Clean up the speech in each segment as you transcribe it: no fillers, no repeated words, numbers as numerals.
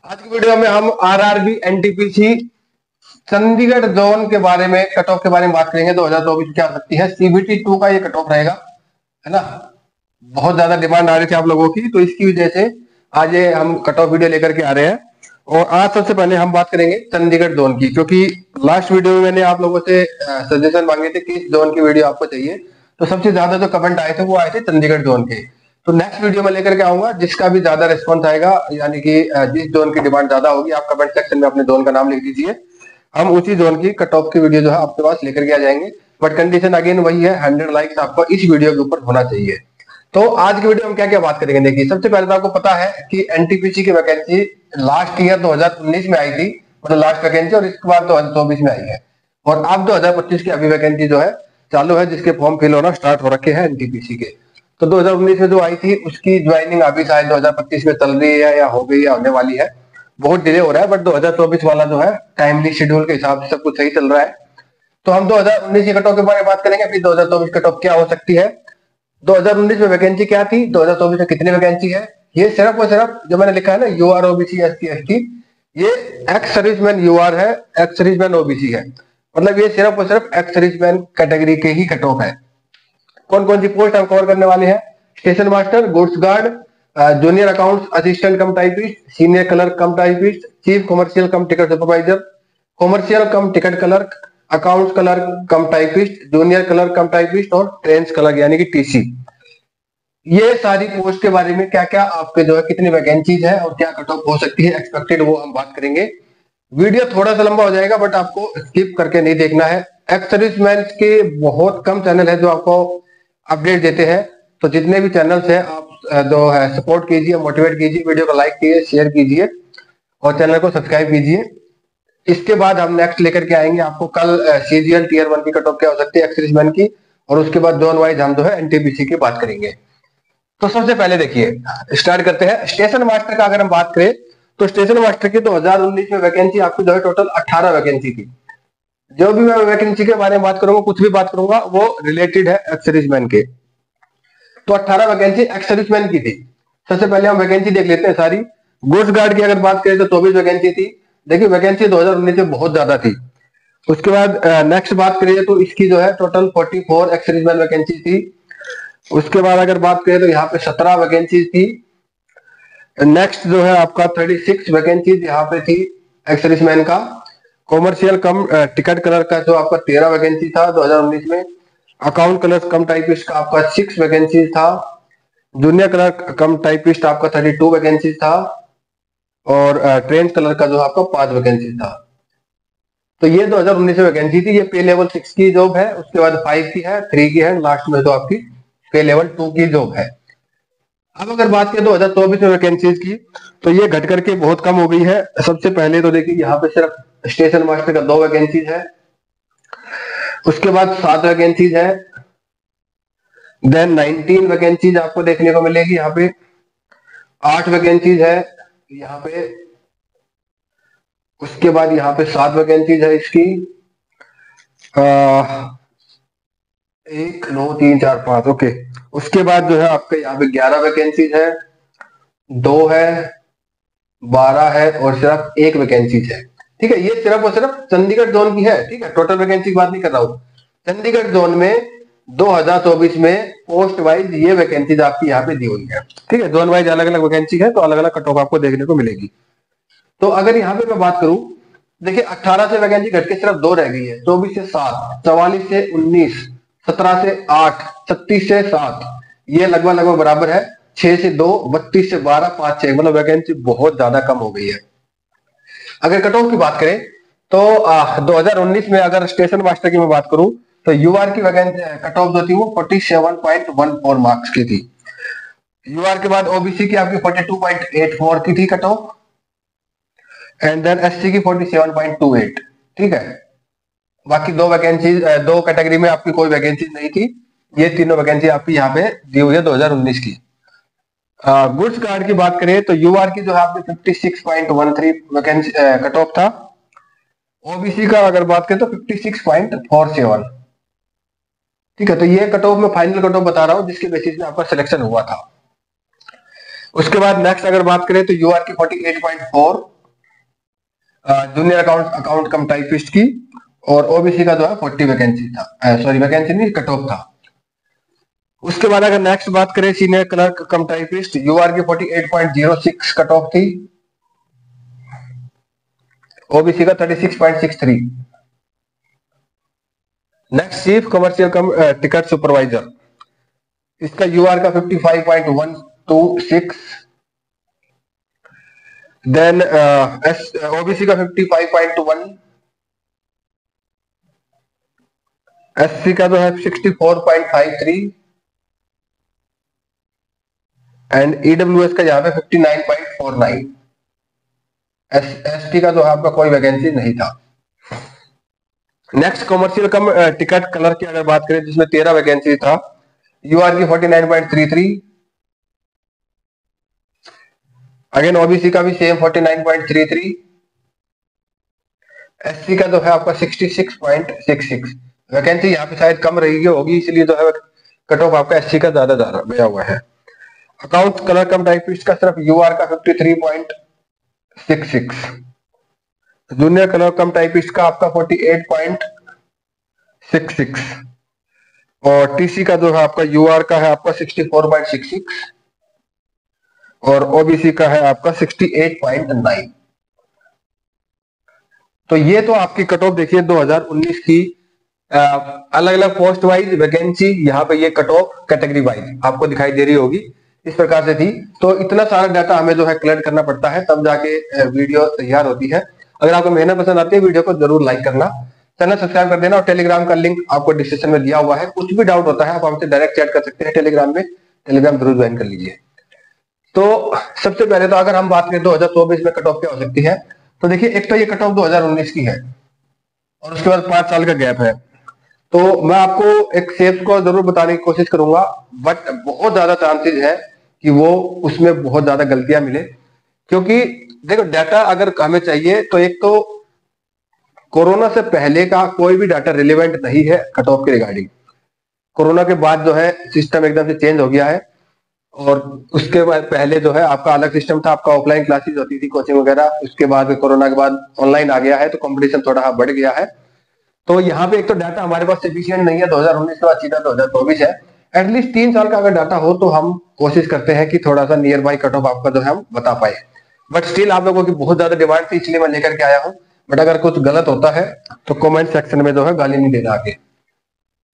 आज की वीडियो में हम आरआरबी एनटीपीसी चंडीगढ़ जोन के बारे में कट ऑफ के बारे में बात करेंगे। 2024 क्या आ सकती है। सीबीटी 2 का ये कट ऑफ रहेगा, है ना। बहुत ज्यादा डिमांड आ रही थी आप लोगों की, तो इसकी वजह से आज ये हम कट ऑफ वीडियो लेकर के आ रहे हैं। और आज सबसे पहले हम बात करेंगे चंडीगढ़ जोन की, क्योंकि लास्ट वीडियो में मैंने आप लोगों से सजेशन मांगे थे किस जोन की वीडियो आपको चाहिए, तो सबसे ज्यादा जो कमेंट आए थे वो आए थे चंडीगढ़ जोन के। तो नेक्स्ट वीडियो में लेकर के आऊंगा जिसका भी ज्यादा रिस्पॉन्स आएगा, यानी कि जिस जोन की डिमांड ज्यादा होगी, आप कमेंट सेक्शन में अपने जोन का नाम लिख दीजिए। हम उसी जोन की कट ऑफ की वीडियो जो है आपके पास लेकर के आ जाएंगे। बट कंडीशन अगेन वही है, 100 लाइक्स आपको इस वीडियो के ऊपर होना चाहिए। तो आज की वीडियो में क्या क्या बात करेंगे, देखिए सबसे पहले तो आपको पता है कि एनटीपीसी की वैकेंसी लास्ट ईयर 2019 में आई थी, मतलब लास्ट वैकेंसी, और इसके बाद 2024 में आई है। और अब 2025 की अभी वैकेंसी जो है चालू है, जिसके फॉर्म फिल होना स्टार्ट हो रखे हैं एनटीपीसी के। तो 2019 में जो आई थी उसकी ज्वाइनिंग अभी शायद 2025 में चल रही है, या हो गई या होने वाली है। बहुत डिले हो रहा है, बट 2024 वाला जो है टाइमली शेड्यूल के हिसाब से सब कुछ सही चल रहा है। तो हम 2019 की कट ऑफ के बारे में बात करेंगे, फिर 2024 कट ऑफ क्या हो सकती है, 2019 में वैकेंसी क्या थी, 2024 में कितनी वैकेंसी है। ये सिर्फ और सिर्फ जो मैंने लिखा है ना, यूआर ओबीसी एसटी एसटी, ये एक्स सर्विसमैन यूआर है, एक्स सर्विसमैन ओबीसी है। मतलब ये सिर्फ और सिर्फ एक्स सर्विसमैन कैटेगरी के ही कट ऑफ है। कौन कौन सी पोस्ट हम कवर करने वाले हैं, station master, goods guard, junior accounts assistant कम typist, senior clerk cum typist, chief commercial cum ticket supervisor, commercial cum ticket clerk, accounts clerk cum typist, junior clerk cum typist और trench clerk यानी कि TC. ये सारी post के बारे में क्या क्या आपके जो है कितनी वैकेंसीज है और क्या कट ऑफ हो सकती है एक्सपेक्टेड, वो हम बात करेंगे। वीडियो थोड़ा सा लंबा हो जाएगा, बट आपको स्किप करके नहीं देखना है। एक्स सर्विसमैन के बहुत कम चैनल है जो आपको अपडेट देते हैं। तो जितने भी चैनल्स हैं आप जो है सपोर्ट कीजिए, मोटिवेट कीजिए, वीडियो को लाइक कीजिए, शेयर कीजिए और चैनल को सब्सक्राइब कीजिए। इसके बाद हम नेक्स्ट लेकर के आएंगे आपको कल सीजीएल टीयर 1 की कट ऑफ क्या हो सकती है एक्स सर्विसमैन की, और उसके बाद जोन वाइज हम जो है एनटीपीसी की बात करेंगे। तो सबसे पहले देखिए स्टार्ट करते हैं स्टेशन मास्टर का। अगर हम बात करें तो स्टेशन मास्टर की 2019 में वैकेंसी आपकी जो है टोटल 18 वैकेंसी थी। जो भी मैं वैकेंसी के बारे में बात करूंगा, कुछ भी बात करूंगा, वो रिलेटेड है एक्स सर्विसमैन के। तो 18 वैकेंसी एक्स सर्विसमैन की थी। सबसे पहले हम वैकेंसी देख लेते हैं सारी। गुड्स गार्ड की अगर बात करें तो 24 वैकेंसी थी। देखिए वैकेंसी 2019 में बहुत ज्यादा थी। उसके बाद नेक्स्ट बात करिए तो इसकी जो है टोटल 44 एक्स सर्विसमैन वैकेंसी थी। उसके बाद अगर बात करें तो यहाँ पे 17 वैकेंसी थी। नेक्स्ट जो है आपका 36 वैकेंसीज यहाँ पे थी एक्स सर्विसमैन का। कॉमर्शियल कम टिकट कलर का जो आपका 13 वैकेंसी था 2019 में। अकाउंट कलर कम टाइपिस्ट का आपका 6 वैकेंसी था। जूनियर कलर कम टाइपिस्ट आपका 32 वैकेंसी था। और ट्रेन कलर का जो आपका 5 वैकेंसी था। तो ये 2019 में वैकेंसी थी। ये पे लेवल 6 की जॉब है, उसके बाद 5 की है, 3 की है, लास्ट में तो आपकी पे लेवल 2 की जॉब है। अब अगर बात करें 2024 में वैकेंसीज की, तो ये घट करके बहुत कम हो गई है। सबसे पहले तो देखिए यहाँ पे सिर्फ स्टेशन मास्टर का 2 वैकेंसीज है। उसके बाद 7 वैकेंसीज है। देन 19 वैकेंसीज आपको देखने को मिलेगी यहाँ पे। 8 वैकेंसीज है यहाँ पे। उसके बाद यहाँ पे 7 वैकेंसीज है इसकी। 1 2 3 4 5, ओके। उसके बाद जो है आपके यहाँ पे 11 वैकेंसीज है, 2 है, 12 है और सिर्फ 1 वैकेंसीज है। ठीक है, ये सिर्फ और सिर्फ चंडीगढ़ जोन की है। ठीक है, टोटल वैकेंसी की बात नहीं कर रहा हूँ। चंडीगढ़ जोन में 2024 में पोस्ट वाइज ये वैकेंसीज आपकी यहाँ पे दी हुई है। ठीक है, जोन वाइज अलग अलग वैकेंसी है, तो अलग अलग कट ऑफ आपको देखने को मिलेगी। तो अगर यहाँ पे मैं बात करूं, देखिए 18 से वैकेंसी घट के सिर्फ 2 रह गई है। 24 से 7, 44 से 19, 17 से 8, 36 से 7, ये लगभग लगभग बराबर है। 6 से 2, 32 से 12, 5 6, मतलब वैकेंसी बहुत ज्यादा कम हो गई है। अगर कट ऑफ की बात करें तो 2019 में अगर स्टेशन मास्टर की मैं बात करूं तो यूआर की वैकेंसी कट ऑफ जो थी वो 47.14 मार्क्स की थी। यूआर के बाद ओबीसी की आपकी 42.84 की थी cut off. And then SC की 47.28। ठीक है, बाकी 2 वैकेंसी 2 कैटेगरी में आपकी कोई वैकेंसी नहीं थी। ये तीनों वैकेंसी आपकी यहाँ पे दी हुई है 2019 की। गुड्स गार्ड की बात करें तो यूआर की जो है आपकी 56.13 वैकेंसी कट ऑफ था। ओबीसी का अगर बात करें तो 56.47। ठीक है, तो ये कट ऑफ में फाइनल कट ऑफ बता रहा हूं जिसके बेसिस में आपका सिलेक्शन हुआ था। उसके बाद नेक्स्ट अगर बात करें तो यूआर की 48.4 junior account account cum typist की, और ओबीसी का जो है 40 वैकेंसी था, सॉरी वैकेंसी नहीं कट ऑफ था। उसके बाद अगर नेक्स्ट बात करें senior clerk cum typist, UR की 48.06 कट ऑफ थी, ओबीसी का 36.63। Next chief commercial cum ticket supervisor, इसका यूआर का 55.126, देन ओबीसी का 55.1, एससी का जो है 64.53 एंड ईडब्ल्यूएस का यहाँ पे 59.49। एसटी का जो है आपका कोई वैकेंसी नहीं था। Next commercial cum ticket colour की अगर बात करें जिसमें 13 वैकेंसी था, यूआर की 49.33, अगेन ओबीसी का भी सेम 49.33, एससी का जो है आपका 66.66। वैकेंसी यहाँ पे शायद कम रही होगी, इसलिए जो है कट ऑफ आपका एससी का ज्यादा गया हुआ है। अकाउंट कलर कम टाइपिस्ट का सिर्फ यूआर का 53.66, जूनियर कलर कम टाइपिस्ट का आपका 48.66, और टीसी का जो है आपका यूआर का है आपका 64.66 और ओबीसी का है आपका 68.9। तो ये तो आपकी कट ऑफ देखिए 2019 की अलग अलग पोस्ट वाइज वैकेंसी, यहाँ पे ये कट ऑफ कैटेगरी वाइज आपको दिखाई दे रही होगी, इस प्रकार से थी। तो इतना सारा डाटा हमें जो है कलेक्ट करना पड़ता है, तब जाके वीडियो तैयार होती है। अगर आपको मेहनत पसंद आती है, वीडियो को जरूर लाइक करना, चैनल सब्सक्राइब कर देना, और टेलीग्राम का लिंक आपको डिस्क्रिप्शन में दिया हुआ है। कुछ भी डाउट होता है आप हमसे डायरेक्ट चैट कर सकते हैं टेलीग्राम में, टेलीग्राम जरूर ज्वाइन कर लीजिए। तो सबसे पहले तो अगर हम बात करें 2024 में कट ऑफ क्या हो सकती है, तो देखिए एक तो ये कट ऑफ 2019 की है और उसके बाद 5 साल का गैप है। तो मैं आपको एक सेफ को जरूर बताने की कोशिश करूंगा, बट बहुत ज्यादा चांसेस है कि वो उसमें बहुत ज्यादा गलतियां मिले, क्योंकि देखो डाटा अगर हमें चाहिए तो एक तो कोरोना से पहले का कोई भी डाटा रिलेवेंट नहीं है कट ऑफ के रिगार्डिंग। कोरोना के बाद जो है सिस्टम एकदम से चेंज हो गया है, और उसके बाद पहले जो है आपका अलग सिस्टम था, आपका ऑफलाइन क्लासेस होती थी कोचिंग वगैरह, उसके बाद कोरोना के बाद ऑनलाइन आ गया है, तो कंपटीशन थोड़ा बढ़ गया है। तो यहाँ पे एक तो डाटा हमारे पास सफिशिएंट नहीं है, 2019 के बाद सीधा 2024 है। एटलीस्ट 3 साल का अगर डाटा हो तो हम कोशिश करते हैं कि थोड़ा सा नियर बाई कट ऑफ आपका जो है हम बता पाए, बट स्टिल आप लोगों की बहुत ज्यादा डिमांड थी इसलिए मैं लेकर के आया हूँ। बट अगर कुछ गलत होता है तो कमेंट सेक्शन में जो है गाली नहीं देना आगे।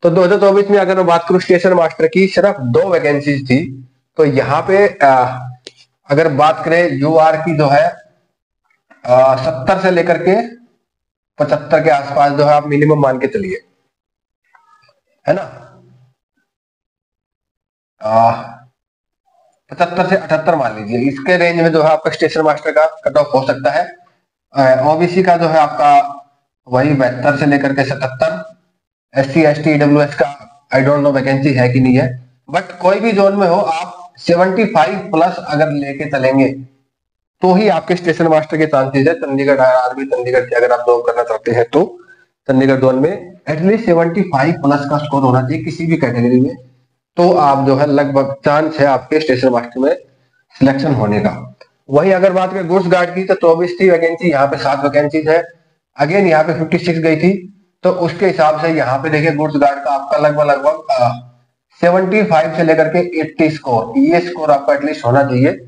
तो 2024 में अगर मैं बात करूं स्टेशन मास्टर की, सिर्फ 2 वैकेंसीज थी। तो यहाँ पे अगर बात करें यूआर की जो है 70 से लेकर के 75 के आसपास जो है आप मिनिमम मान के चलिए, है ना। 75 से 78 मान लीजिए, इसके रेंज में जो है आपका स्टेशन मास्टर का कट ऑफ हो सकता है। ओबीसी का जो है आपका वही 72 से लेकर के 77, एससी एसटी ईडब्ल्यूएस का आई डोंट नो वैकेंसी है कि नहीं है, बट कोई भी जोन में हो आप 75 प्लस अगर लेके चलेंगे तो ही आपके स्टेशन मास्टर के चांसेस है चंडीगढ़ आरआरबी चंडीगढ़ से अगर आप जॉब करना चाहते हैं तो चंडीगढ़ जोन में एटलीस्ट 75 प्लस का स्कोर होना चाहिए किसी भी कैटेगरी में, तो आप जो है लगभग चांस है आपके स्टेशन मास्टर में सिलेक्शन होने का। वही अगर बात करें गुड्स गार्ड की तो 24 थी वैकेंसी, यहाँ पे 7 वैकेंसीज है। अगेन यहाँ पे 56 गई थी, तो उसके हिसाब से यहाँ पे देखिए गुड्स गार्ड का आपका लगभग 75 से लेकर के 80 स्कोर, ये स्कोर आपका एटलीस्ट होना चाहिए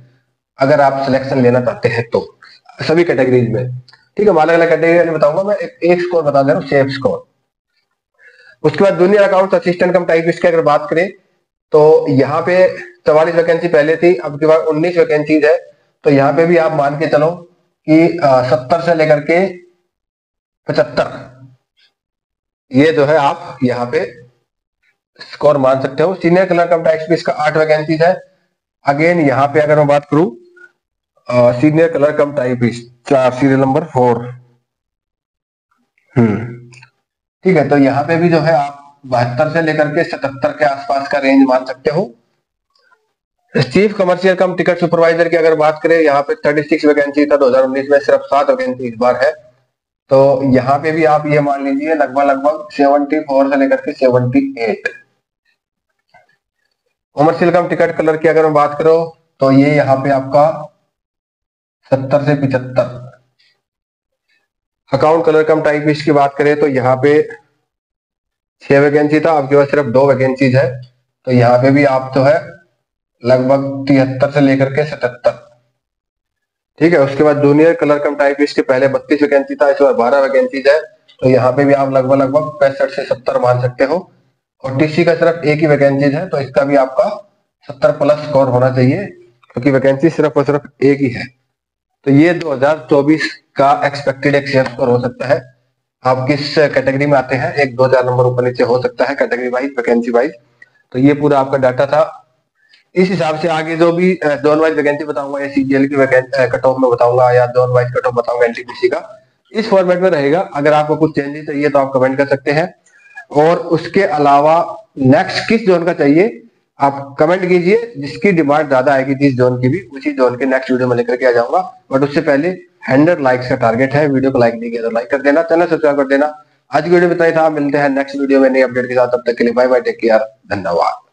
अगर आप सिलेक्शन लेना चाहते हैं तो, सभी कैटेगरीज में। ठीक है, मैं अलग अलग कैटेगरी बताऊंगा, मैं एक स्कोर बता दे रहा हूँ, सेफ स्कोर। उसके बाद जूनियर अकाउंट असिस्टेंट कम टाइपिस्ट की अगर बात करें तो यहाँ पे 44 वैकेंसी पहले थी, अब के बाद 19 वैकेंसीज है। तो यहाँ पे भी आप मान के चलो कि 70 से लेकर के 75 ये जो है आप यहाँ पे स्कोर मान सकते हो। सीनियर क्लर्क कम टाइपिस्ट का 8 वैकेंसीज है। अगेन यहाँ पे अगर मैं बात करूं senior clerk cum typist 4 serial number 4, ठीक है। तो यहाँ पे भी जो है आप 72 से लेकर के 77 के आसपास का रेंज मान सकते हो। Chief commercial cum ticket supervisor की अगर बात करें, यहाँ पे 36 वैकेंसी था 2019 में, सिर्फ 7 वैकेंसी इस बार है। तो यहाँ पे भी आप ये मान लीजिए लगभग 74 से लेकर के 78। कमर्शियल कम टिकट कलर की अगर मैं बात करूं तो ये यहाँ पे आपका 70 से 75। अकाउंट कलर कम टाइप इसकी बात करें तो यहाँ पे 6 वैकेंसी था, आपके पास सिर्फ 2 वैकेंसीज है। तो यहाँ पे भी आप जो है लगभग 73 से लेकर के 77। ठीक है। उसके बाद जूनियर कलर कम टाइप इसके पहले 32 वैकेंसी था, इस बार 12 वैकेंसीज है। तो यहाँ पे भी आप लगभग 65 से 70 मान सकते हो। और टीसी का सिर्फ एक ही वैकेंसीज है, तो इसका भी आपका 70 प्लस स्कोर होना चाहिए, क्योंकि वैकेंसी सिर्फ और सिर्फ एक ही है। तो ये 2024 का एक्सपेक्टेड एक शेयर स्कोर हो सकता है। आप किस कैटेगरी में आते हैं, 1-2 नंबर ऊपर नीचे हो सकता है कैटेगरी वाइज, वैकेंसी वाइज। तो ये पूरा आपका डाटा था। इस हिसाब से आगे जो भी जोन वाइज वैकेंसी बताऊंगा या सीजीएल की कट ऑफ में बताऊंगा या जोन वाइज कट ऑफ बताऊंगा एनटीपीसी का, इस फॉर्मेट में रहेगा। अगर आपको कुछ चेंजेस चाहिए तो आप कमेंट कर सकते हैं। और उसके अलावा नेक्स्ट किस जोन का चाहिए आप कमेंट कीजिए, जिसकी डिमांड ज्यादा आएगी जिस जोन की भी, उसी जोन के नेक्स्ट वीडियो में लेकर के आ जाऊंगा। बट उससे पहले 100 लाइक्स का टारगेट है। वीडियो को लाइक नहीं किया तो लाइक कर देना, चैनल सब्सक्राइब कर देना। आज की वीडियो में इतना ही था, मिलते हैं नेक्स्ट वीडियो में नई अपडेट के साथ। तब तक के लिए बाय बाय, टेक केयर, धन्यवाद।